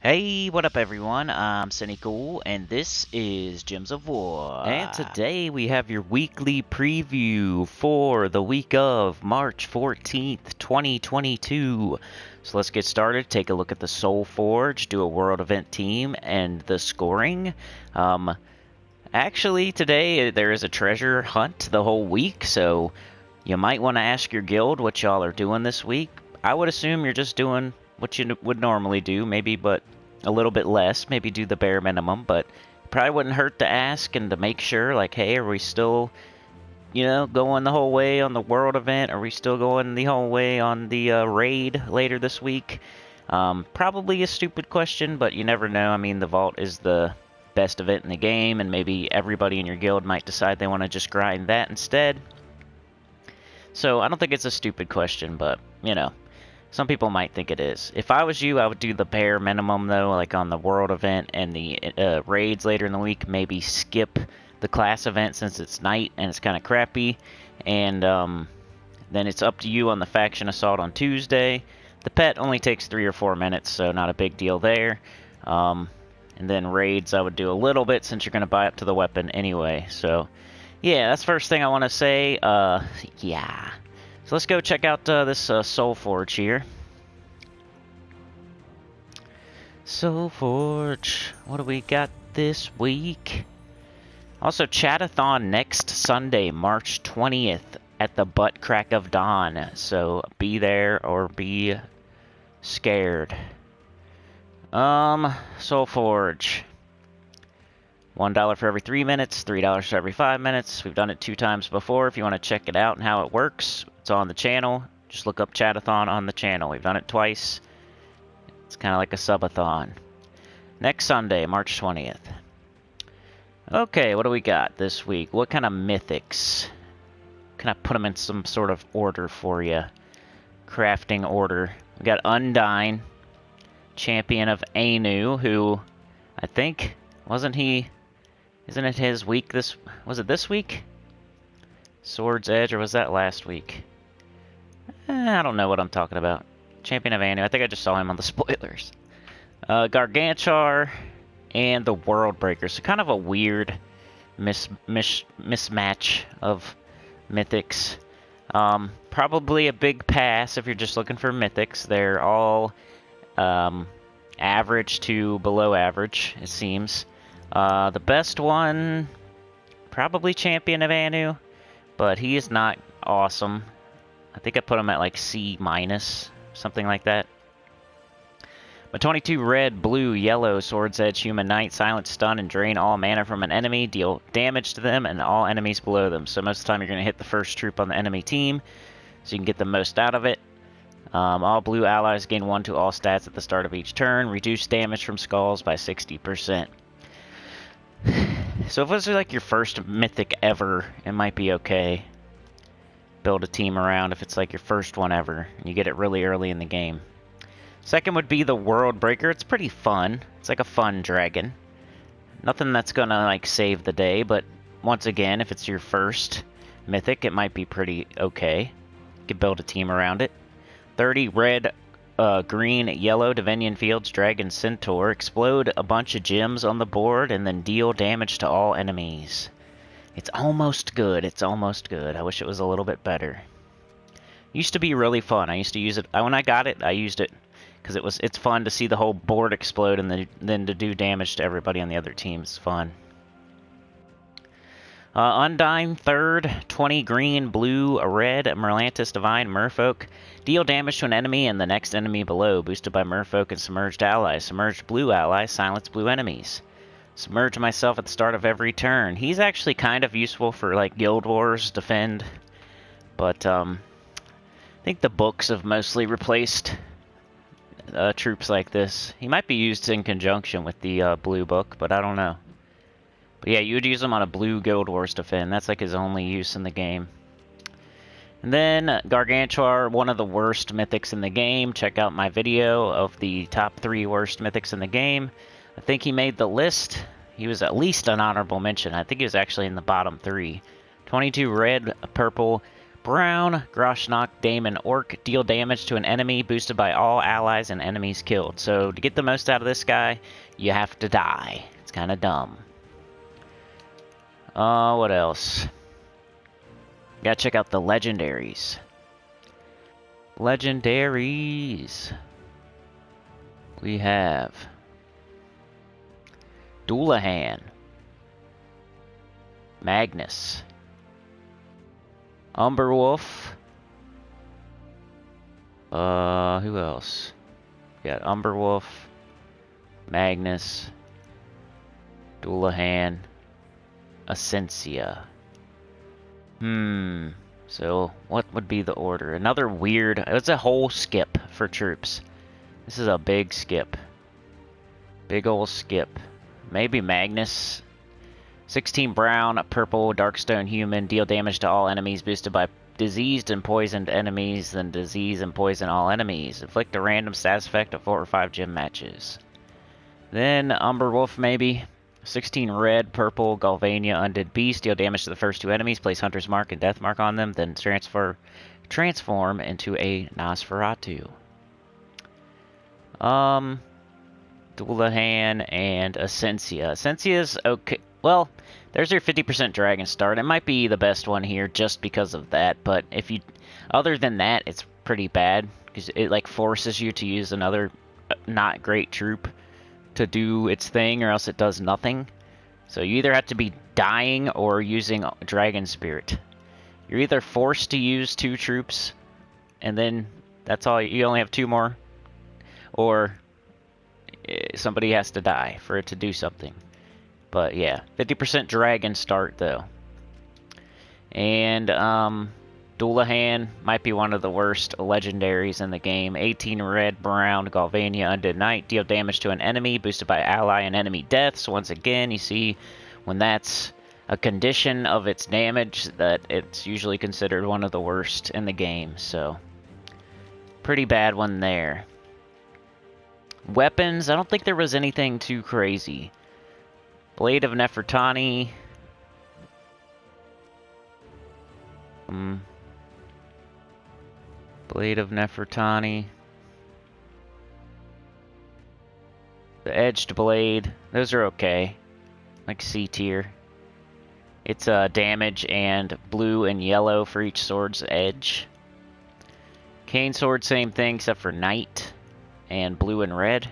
Hey, what up everyone? I'm Sinnycool, and this is Gems of War. And today we have your weekly preview for the week of March 14th, 2022. So let's get started, take a look at the Soulforge, do a world event team, and the scoring. Actually, today there is a treasure hunt the whole week, so you might want to ask your guild what y'all are doing this week. I would assume you're just doing what you would normally do, maybe, but a little bit less. Maybe do the bare minimum, but probably wouldn't hurt to ask and to make sure, like, hey, are we still, going the whole way on the world event? Are we still going the whole way on the raid later this week? Probably a stupid question, but you never know. I mean, the vault is the best event in the game, and maybe everybody in your guild might decide they want to just grind that instead. So I don't think it's a stupid question, but, some people might think it is. If I was you, I would do the bare minimum, though, like on the world event and the raids later in the week. Maybe skip the class event since it's night and it's kind of crappy. And then it's up to you on the faction assault on Tuesday. The pet only takes 3 or 4 minutes, so not a big deal there. And then raids I would do a little bit since you're going to buy up to the weapon anyway. So yeah, that's the first thing I want to say. Yeah. So let's go check out this Soulforge here. Soulforge, what do we got this week? Also, Chatathon next Sunday, March 20th at the butt crack of dawn. So be there or be scared. Soulforge. $1 for every 3 minutes, $3 for every 5 minutes. We've done it 2 times before. If you want to check it out and how it works, it's on the channel. Just look up Chatathon on the channel. We've done it twice. It's kind of like a subathon. Next Sunday, March 20th. Okay, what do we got this week? What kind of mythics? Can I put them in some sort of order for you? Crafting order. We got Undyne, champion of Anu, who I think, wasn't he... Isn't it his week this... Was it this week? Sword's Edge, or was that last week? I don't know what I'm talking about. Champion of Anu. I think I just saw him on the spoilers. Gargantuar and the World Breaker. So kind of a weird mismatch of mythics. Probably a big pass if you're just looking for mythics. They're all average to below average, it seems. The best one, probably Champion of Anu, but he is not awesome. I think I put him at like C-, something like that. But 22 red, blue, yellow, Sword's Edge, Human Knight, Silent Stun, and drain all mana from an enemy, deal damage to them and all enemies below them. So most of the time you're going to hit the first troop on the enemy team, so you can get the most out of it. All blue allies gain 1 to all stats at the start of each turn, reduce damage from skulls by 60%. So if this is like your first mythic ever, it might be okay. Build a team around if it's like your first one ever, and you get it really early in the game. Second would be the World Breaker. It's pretty fun. It's like a fun dragon. Nothing that's gonna like save the day, but once again, if it's your first mythic, it might be pretty okay. You can build a team around it. 30 red, green, yellow, Divinian Fields, Dragon Centaur. Explode a bunch of gems on the board and then deal damage to all enemies. It's almost good. It's almost good. I wish it was a little bit better. Used to be really fun. I used to use it. When I got it, I used it because it's fun to see the whole board explode and then to do damage to everybody on the other team. It's fun. Undyne, third, 20 green, blue, red, Merlantis Divine, Merfolk. Deal damage to an enemy and the next enemy below, boosted by Merfolk and Submerged allies. Submerged blue allies, silence blue enemies. Submerge myself at the start of every turn. He's actually kind of useful for like Guild Wars, defend, but I think the books have mostly replaced troops like this. He might be used in conjunction with the blue book, but I don't know. But yeah, you would use him on a blue Guild Wars defend. That's like his only use in the game. And then Gargantuar, one of the worst mythics in the game. Check out my video of the top 3 worst mythics in the game. I think he made the list. He was at least an honorable mention. I think he was actually in the bottom 3. 22 red, purple, brown. Groshnak, Daemon, Orc. Deal damage to an enemy, boosted by all allies and enemies killed. So to get the most out of this guy, you have to die. It's kind of dumb. What else? Gotta check out the legendaries. Legendaries. We have Doulahan, Magnus, Umberwolf. Who else? We got Umberwolf, Magnus, Doulahan, Essentia. So what would be the order? Another weird... It's a whole skip for troops. This is a big skip. Big ol' skip. Maybe Magnus. 16 brown, purple, darkstone human. Deal damage to all enemies, boosted by diseased and poisoned enemies. Then disease and poison all enemies. Inflict a random status effect of 4 or 5 gym matches. Then Umberwolf maybe. 16 red, purple, Galvania, Undead Beast. Deal damage to the first 2 enemies. Place Hunter's Mark and Death Mark on them. Then transform into a Nosferatu. Doulahan and Essentia. Essentia's okay. Well, there's your 50% dragon start. It might be the best one here just because of that. But if you, other than that, it's pretty bad because it like forces you to use another not great troop to do its thing, or else it does nothing. So you either have to be dying or using Dragon Spirit. You're either forced to use 2 troops, and then that's all. You only have 2 more, or somebody has to die for it to do something. But yeah, 50% dragon start though. And Doulahan might be one of the worst legendaries in the game. 18 red, brown, Galvania, Undead Knight. Deal damage to an enemy, boosted by ally and enemy deaths. Once again, you see when that's a condition of its damage, that it's usually considered one of the worst in the game. So, pretty bad one there. Weapons, I don't think there was anything too crazy. Blade of Nefertani. Blade of Nefertani. The Edged Blade. Those are okay. Like C tier. It's damage and blue and yellow for each sword's edge. Cane Sword, same thing except for Knight. And blue and red.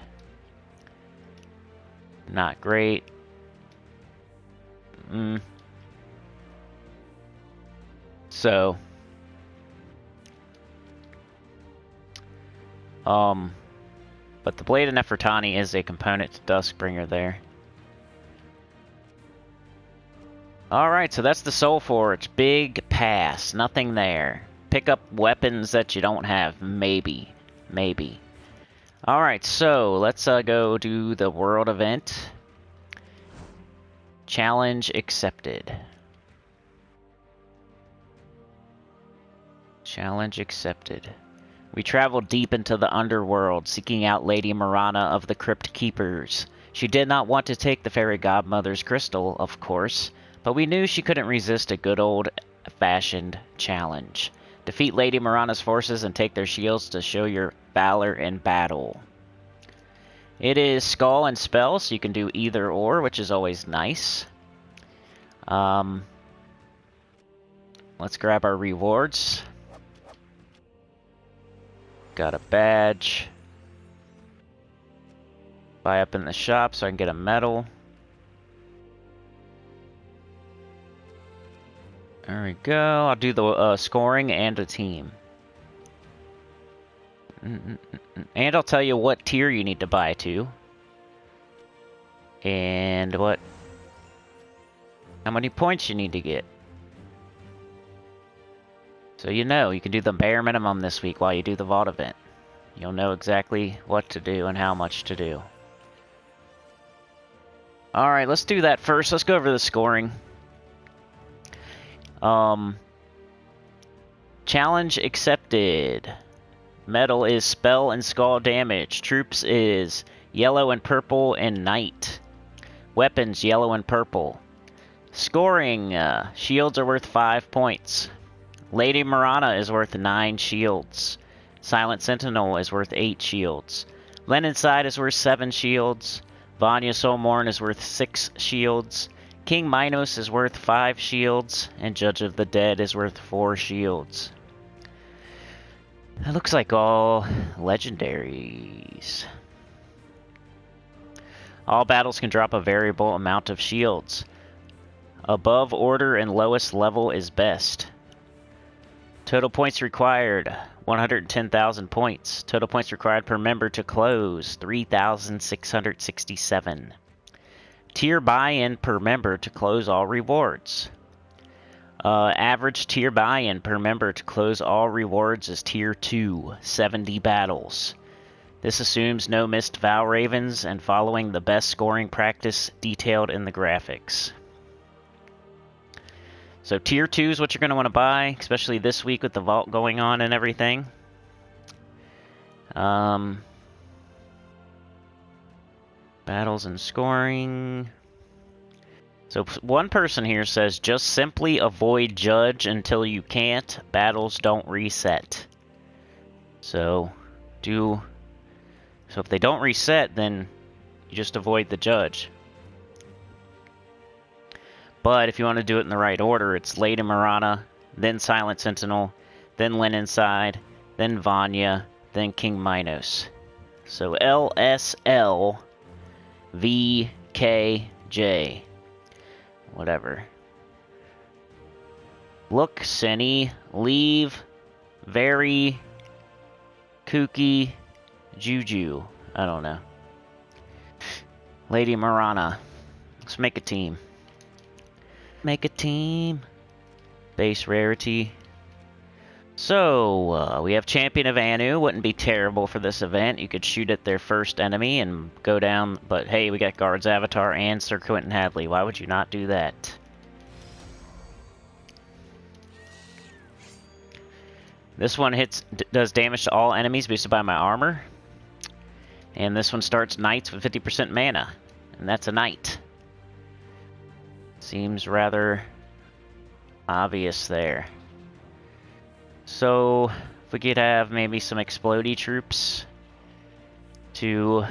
Not great. So. But the Blade of Nefertani is a component to Duskbringer there. Alright, so that's the Soulforge. Big pass. Nothing there. Pick up weapons that you don't have. Maybe. Maybe. Alright, so let's go do the world event. Challenge accepted. Challenge accepted. We traveled deep into the underworld, seeking out Lady Marana of the Crypt Keepers. She did not want to take the fairy godmother's crystal, of course, but we knew she couldn't resist a good old-fashioned challenge. Defeat Lady Marana's forces and take their shields to show your valor in battle. It is skull and spell, so you can do either or, which is always nice. Let's grab our rewards. Got a badge. Buy up in the shop so I can get a medal. There we go. I'll do the scoring and a team. And I'll tell you what tier you need to buy to. And how many points you need to get. So you know, you can do the bare minimum this week while you do the vault event. You'll know exactly what to do and how much to do. Alright, let's do that first. Let's go over the scoring. Challenge accepted. Medal is spell and skull damage. Troops is yellow and purple and knight. Weapons, yellow and purple. Scoring, shields are worth 5 points. Lady Marana is worth 9 shields. Silent Sentinel is worth 8 shields. Lenonside is worth 7 shields. Vanya Soulmorn is worth 6 shields. King Minos is worth 5 shields. And Judge of the Dead is worth 4 shields. That looks like all legendaries. All battles can drop a variable amount of shields. Above order and lowest level is best. Total points required, 110,000 points. Total points required per member to close, 3,667. Tier buy-in per member to close all rewards. Average tier buy-in per member to close all rewards is Tier 2, 70 battles. This assumes no missed Vow Ravens and following the best scoring practice detailed in the graphics. So Tier 2 is what you're going to want to buy, especially this week with the vault going on and everything. Battles and scoring. So one person here says, just simply avoid Judge until you can't. Battles don't reset. So if they don't reset, then you just avoid the Judge. But if you want to do it in the right order, it's Lady Marana, then Silent Sentinel, then Lenonside, then Vanya, then King Minos. So LSL VKJ. Whatever. Look, Sinny, leave, very, kooky, Juju. I don't know. Lady Marana. Let's make a team. Make a team. Base rarity. So, we have Champion of Anu. Wouldn't be terrible for this event. You could shoot at their first enemy and go down. But hey, we got Guard's Avatar and Sir Quentin Hadley. Why would you not do that? This one does damage to all enemies boosted by my armor. And this one starts knights with 50% mana. And that's a knight. Seems rather obvious there. So, if we could have maybe some explodey troops to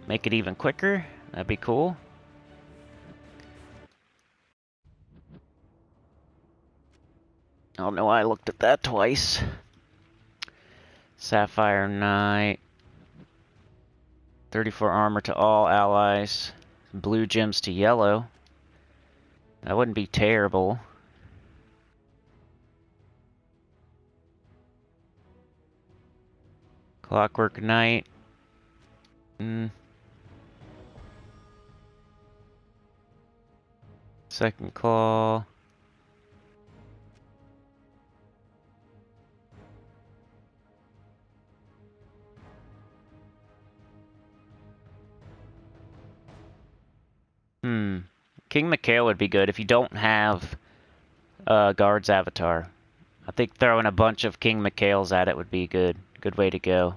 make it even quicker, that'd be cool. I don't know why I looked at that twice. Sapphire Knight. 34 armor to all allies. Blue gems to yellow. That wouldn't be terrible. Clockwork Knight. Second Claw. King Mikhail would be good if you don't have Guard's Avatar. I think throwing a bunch of King Mikhails at it would be good. Good way to go.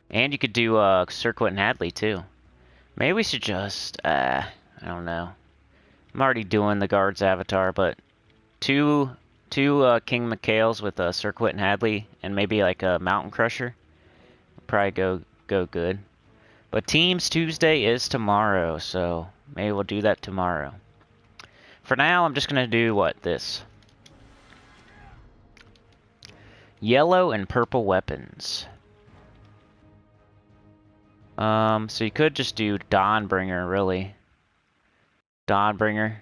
And you could do Sir Quentin Hadley too. Maybe we should just, I don't know. I'm already doing the Guard's Avatar, but two King Mikhails with Sir Quentin Hadley and maybe like a Mountain Crusher would probably go good. But Teams Tuesday is tomorrow, so maybe we'll do that tomorrow. For now, I'm just going to do this. Yellow and purple weapons. So you could just do Dawnbringer, really. Dawnbringer.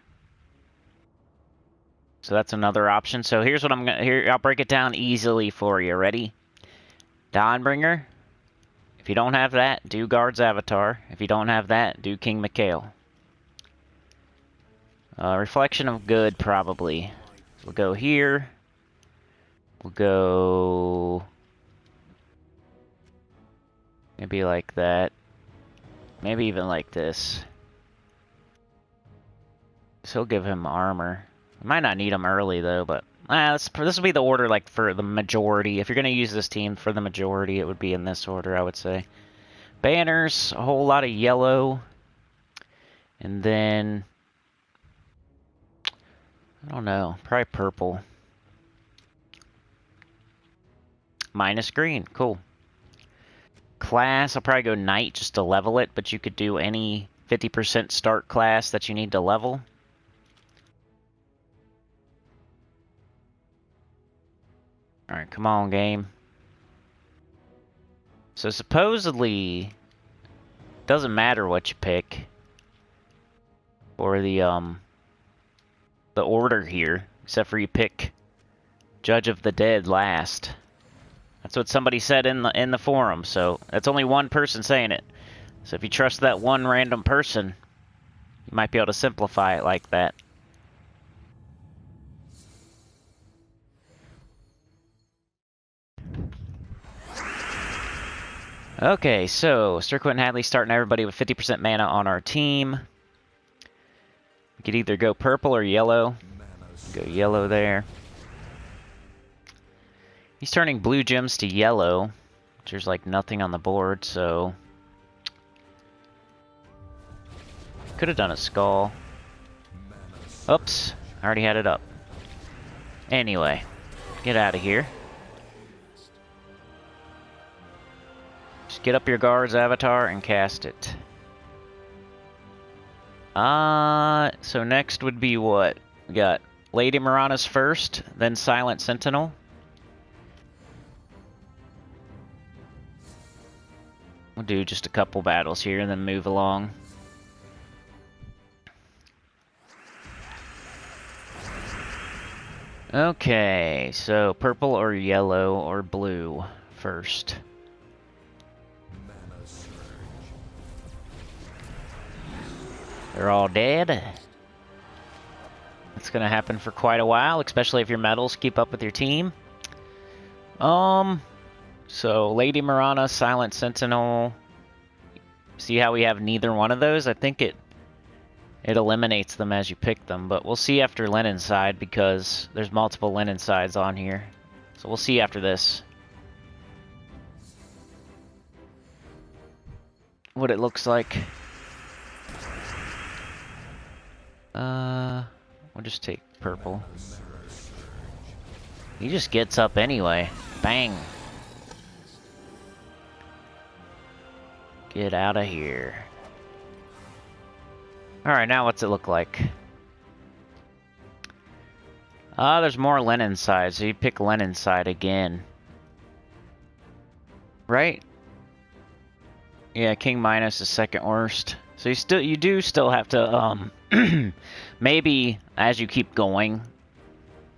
So that's another option. So here's what I'm gonna I'll break it down easily for you. Ready? Dawnbringer. If you don't have that, do Guard's Avatar. If you don't have that, do King Mikhail. Reflection of Good, probably. We'll go here. We'll go maybe like that. Maybe even like this. So he'll give him armor. Might not need him early though, but this will be the order like for the majority. If you're gonna use this team for the majority, it would be in this order, I would say. Banners, a whole lot of yellow, and then I don't know, probably purple. minus green. Cool. Class, I'll probably go knight just to level it, but you could do any 50% start class that you need to level. Alright, come on, game. So supposedly, doesn't matter what you pick for the order here, except for you pick Judge of the Dead last. That's what somebody said in the forum, so that's only one person saying it. So if you trust that one random person, you might be able to simplify it like that. Okay, so Circuit and Hadley starting everybody with 50% mana on our team. We could either go purple or yellow. Go yellow there. He's turning blue gems to yellow, which there's like nothing on the board, so... Could have done a skull. Oops, I already had it up. Anyway, get out of here. Just get up your guard's avatar and cast it. So next would be what? We got Lady Mirana's first, then Silent Sentinel. We'll do just a couple battles here and then move along. Okay, so purple or yellow or blue first. They're all dead. That's gonna happen for quite a while, especially if your medals keep up with your team. So Lady Mirana, Silent Sentinel. See how we have neither one of those? I think it eliminates them as you pick them, but we'll see after Linen side because there's multiple Linen sides on here. So we'll see after this what it looks like. We'll just take purple. He just gets up anyway. Bang. Get out of here. Alright, now what's it look like? There's more Linen side, so you pick Linen side again. Right? Yeah, King Minos is second worst. So you do still have to, maybe as you keep going,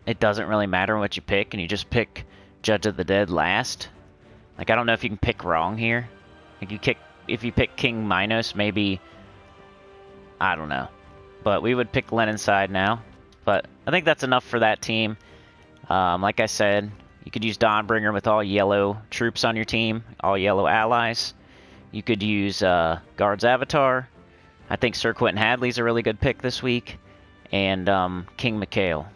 it doesn't really matter what you pick, and you just pick Judge of the Dead last. Like, I don't know if you can pick wrong here. Like, if you pick King Minos, maybe, I don't know. But we would pick Linen side now. But I think that's enough for that team. Like I said, you could use Dawnbringer with all yellow troops on your team, all yellow allies. You could use Guard's Avatar. I think Sir Quentin Hadley's a really good pick this week. And King Mikhail.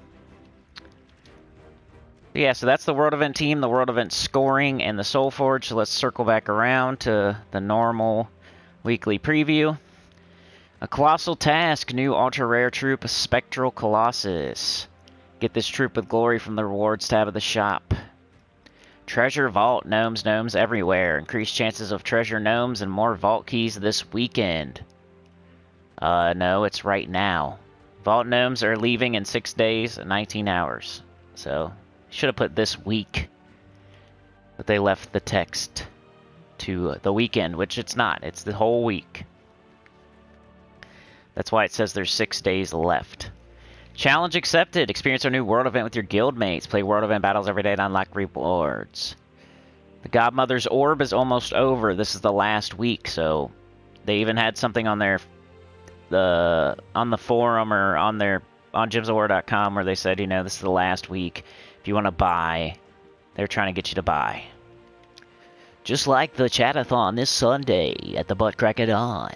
Yeah, so that's the World Event team, the World Event scoring, and the Soulforge. So let's circle back around to the normal weekly preview. A Colossal Task, new ultra-rare troop, Spectral Colossus. Get this troop with glory from the rewards tab of the shop. Treasure Vault, gnomes everywhere. Increased chances of treasure gnomes and more vault keys this weekend. No, it's right now. Vault gnomes are leaving in 6 days and 19 hours. So, should have put this week. But they left the text to the weekend, which it's not. It's the whole week. That's why it says there's 6 days left. Challenge accepted. Experience our new world event with your guildmates. Play world event battles every day to unlock rewards. The Godmother's Orb is almost over. This is the last week, so they even had something on their on the forum or on gemsofwar.com where they said, you know, this is the last week. If you want to buy, they're trying to get you to buy. Just like the Chatathon this Sunday at the Butt Crack of Dawn.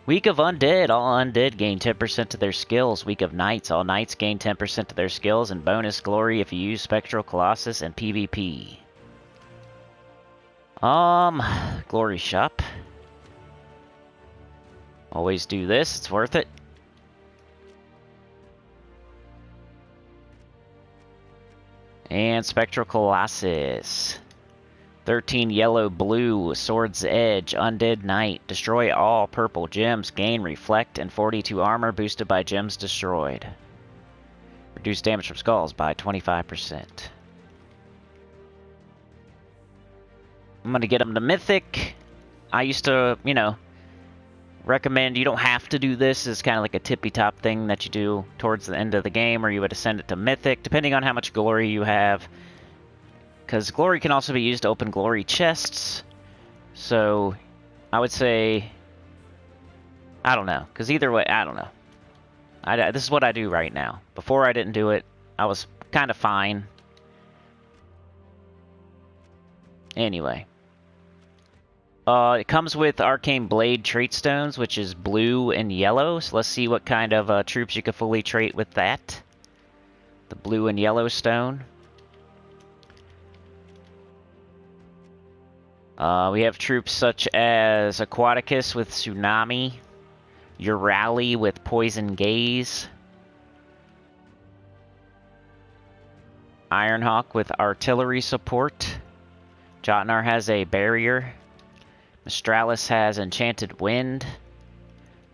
Week of Undead, all Undead gain 10% to their skills. Week of Knights, all Knights gain 10% to their skills. And bonus glory if you use Spectral Colossus and PvP. Glory Shop. Always do this, it's worth it. And Spectral Colossus. 13 yellow, blue, Sword's Edge, Undead Knight. Destroy all purple gems. Gain Reflect and 42 armor boosted by gems destroyed. Reduce damage from skulls by 25%. I'm going to get them to mythic. I used to, you know, recommend you don't have to do this. It's kind of like a tippy-top thing that you do towards the end of the game, or you would ascend it to mythic, depending on how much glory you have. Because glory can also be used to open glory chests. So, I would say, I don't know. Because either way, I don't know. This is what I do right now. Before I didn't do it, I was kind of fine. Anyway. It comes with Arcane Blade trait stones, which is blue and yellow. So let's see what kind of troops you can fully trait with that. The blue and yellow stone. We have troops such as Aquaticus with Tsunami, Urali with Poison Gaze, Ironhawk with Artillery Support, Jotnar has a Barrier, Mistralis has Enchanted Wind,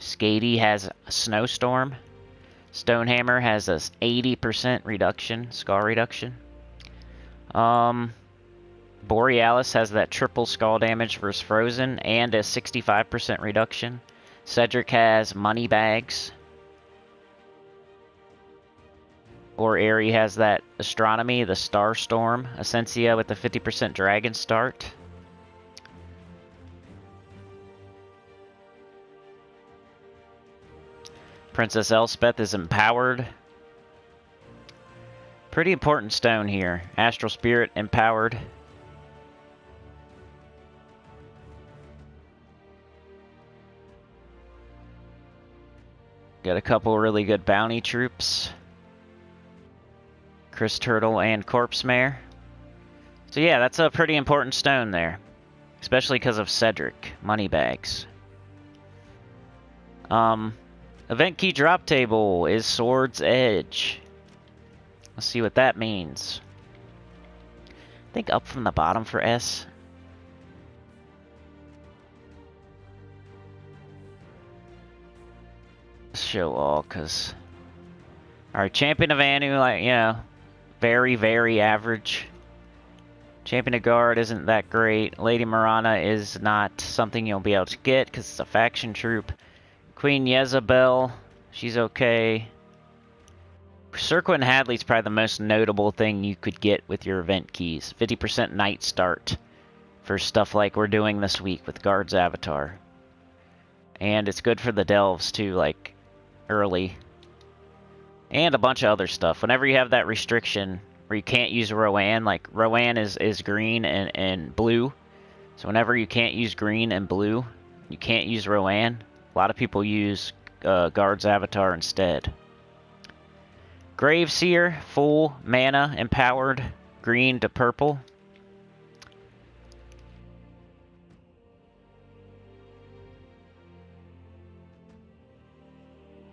Skady has a Snowstorm, Stonehammer has a 80% reduction, Scar reduction. Borealis has that triple skull damage versus Frozen and a 65% reduction. Cedric has Money Bags. Aerie has that Astronomy, the Star Storm. Essentia with the 50% Dragon Start. Princess Elspeth is Empowered. Pretty important stone here. Astral Spirit Empowered. Got a couple really good bounty troops. Chris Turtle and Corpse Mare. So yeah, that's a pretty important stone there. Especially because of Cedric. Moneybags. Event key drop table is Sword's Edge. Let's see what that means. I think up from the bottom for S. Show all, cause alright, Champion of Anu, like, you know, very, very average. Champion of Guard isn't that great. Lady Marana is not something you'll be able to get because it's a faction troop. Queen Jezebel, she's okay. Circuit Hadley's probably the most notable thing you could get with your event keys. 50% night start for stuff like we're doing this week with Guard's Avatar. And it's good for the delves too, like early. And a bunch of other stuff. Whenever you have that restriction where you can't use Rowan, like Rowan is green and blue. So whenever you can't use green and blue, you can't use Rowan. A lot of people use Guard's Avatar instead. Graveseer, full mana, empowered, green to purple.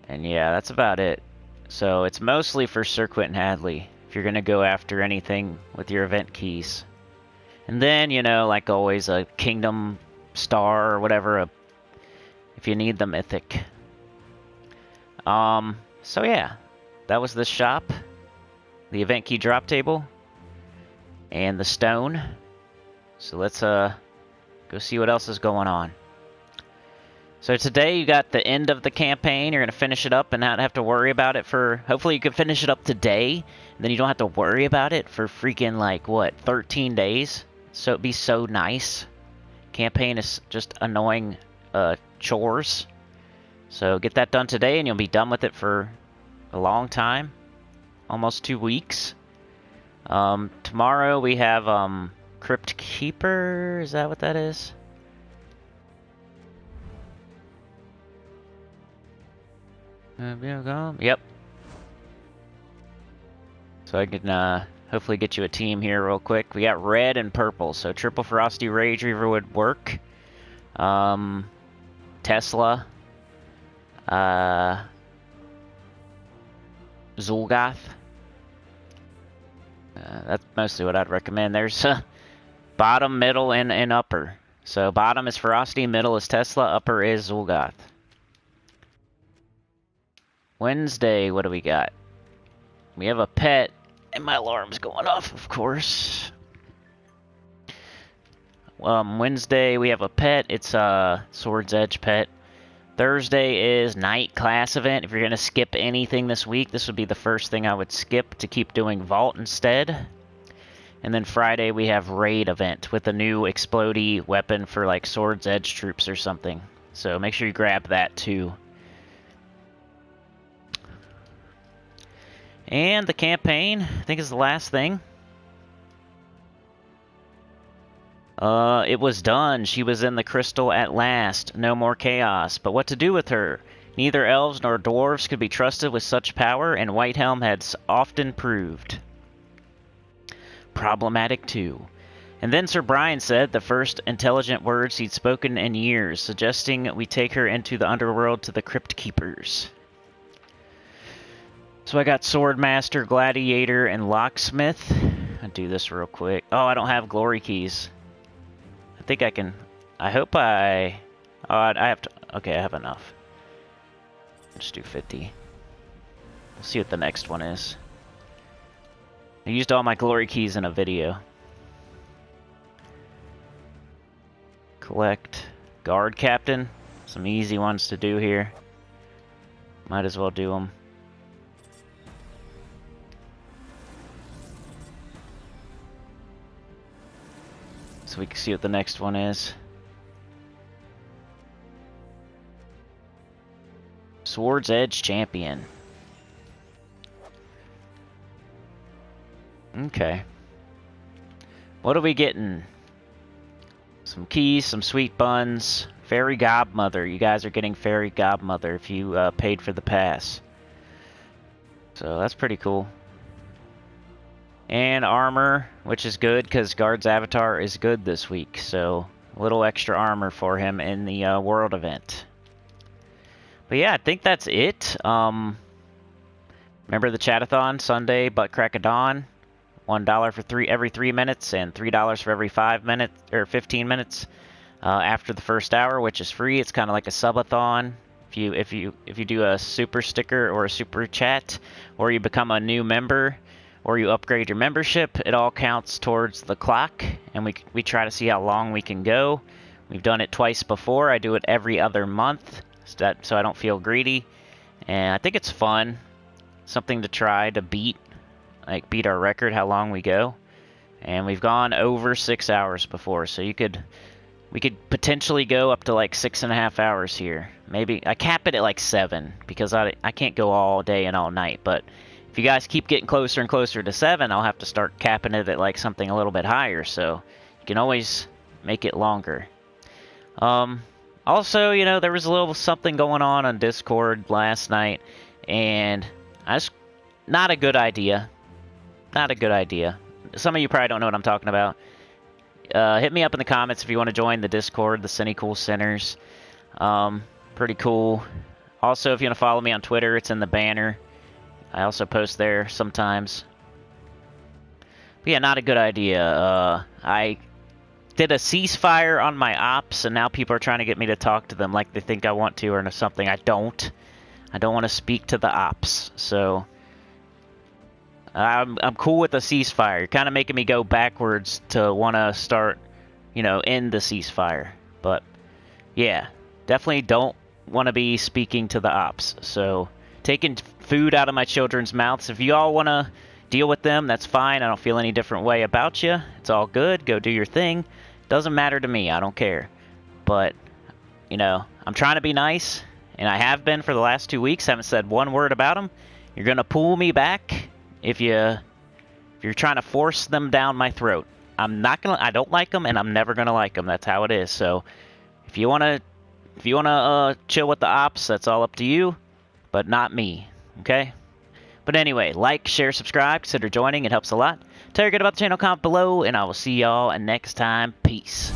And yeah, that's about it. So it's mostly for Sir Quentin Hadley, if you're going to go after anything with your event keys. And then, you know, like always, a Kingdom Star or whatever, if you need the Mythic. So yeah, that was the shop, the event key drop table, and the stone. So let's go see what else is going on. So today you got the end of the campaign. You're going to finish it up and not have to worry about it for... Hopefully you can finish it up today. And then you don't have to worry about it for freaking, like, what, 13 days? So it'd be so nice. Campaign is just annoying chores. So get that done today and you'll be done with it for a long time. Almost 2 weeks. Tomorrow we have Crypt Keeper. Is that what that is? Yep. So I can hopefully get you a team here real quick. We got red and purple, so triple Ferocity Rage Reaver would work. Tesla. Zul'Gath. That's mostly what I'd recommend. There's Bottom, middle, and upper. So bottom is Frosty, middle is Tesla, upper is Zulgoth. Wednesday, what do we got? We have a pet, and my alarm's going off, of course. Wednesday, we have a pet. It's a Sword's Edge pet. Thursday is night class event. If you're going to skip anything this week, this would be the first thing I would skip to keep doing Vault instead. And then Friday, we have raid event with a new explodey weapon for like Sword's Edge troops or something. So make sure you grab that too. And the campaign, I think, is the last thing. It was done. She was in the crystal at last. No more chaos. But what to do with her? Neither elves nor dwarves could be trusted with such power, and Whitehelm had often proved problematic too. And then Sir Brian said the first intelligent words he'd spoken in years, suggesting we take her into the underworld to the Crypt Keepers. So I got Swordmaster, Gladiator, and Locksmith. I'll do this real quick. Oh, I don't have glory keys. I think I can... I hope I... Oh, I have to... Okay, I have enough. Just do 50. We'll see what the next one is. I used all my glory keys in a video. Collect. Guard Captain. Some easy ones to do here. Might as well do them. So we can see what the next one is. Sword's Edge Champion. Okay. What are we getting? Some keys, some sweet buns, Fairy Godmother. You guys are getting Fairy Godmother if you paid for the pass. So that's pretty cool. And armor, which is good because Guard's avatar is good this week. So a little extra armor for him in the world event. But yeah, I think that's it. Remember the chatathon Sunday, butt crack of dawn. $1 for every 3 minutes and $3 for every 5 minutes or 15 minutes after the first hour, which is free. It's kind of like a subathon. If you do a super sticker or a super chat, or you become a new member, or you upgrade your membership, it all counts towards the clock, and we try to see how long we can go. We've done it twice before. I do it every other month, so I don't feel greedy, and I think it's fun, something to try to beat our record, how long we go. And we've gone over 6 hours before, so we could potentially go up to like 6.5 hours here. Maybe I cap it at like 7 because I can't go all day and all night, but if you guys keep getting closer and closer to 7, I'll have to start capping it at like something a little bit higher, so you can always make it longer. Also, you know, there was a little something going on Discord last night, and not a good idea. Not a good idea. Some of you probably don't know what I'm talking about. Hit me up in the comments if you want to join the Discord, the Sinnycool Sinners. Pretty cool. Also, if you want to follow me on Twitter, it's in the banner. I also post there sometimes. But yeah, not a good idea. I did a ceasefire on my ops, and now people are trying to get me to talk to them like they think I want to or something. I don't. I don't want to speak to the ops, so I'm cool with the ceasefire. You're kind of making me go backwards to want to start, end the ceasefire. But yeah, definitely don't want to be speaking to the ops. So taking food out of my children's mouths. If you all want to deal with them, that's fine. I don't feel any different way about you. It's all good. Go do your thing. Doesn't matter to me. I don't care. But, I'm trying to be nice, and I have been for the last 2 weeks. Haven't said one word about them. You're going to pull me back if you're trying to force them down my throat. I don't like them, and I'm never going to like them. That's how it is. So if you want to chill with the ops, that's all up to you, but not me. Okay? But anyway, like, share, subscribe, consider joining. It helps a lot. Tell your good about the channel, comment below, and I will see y'all next time. Peace.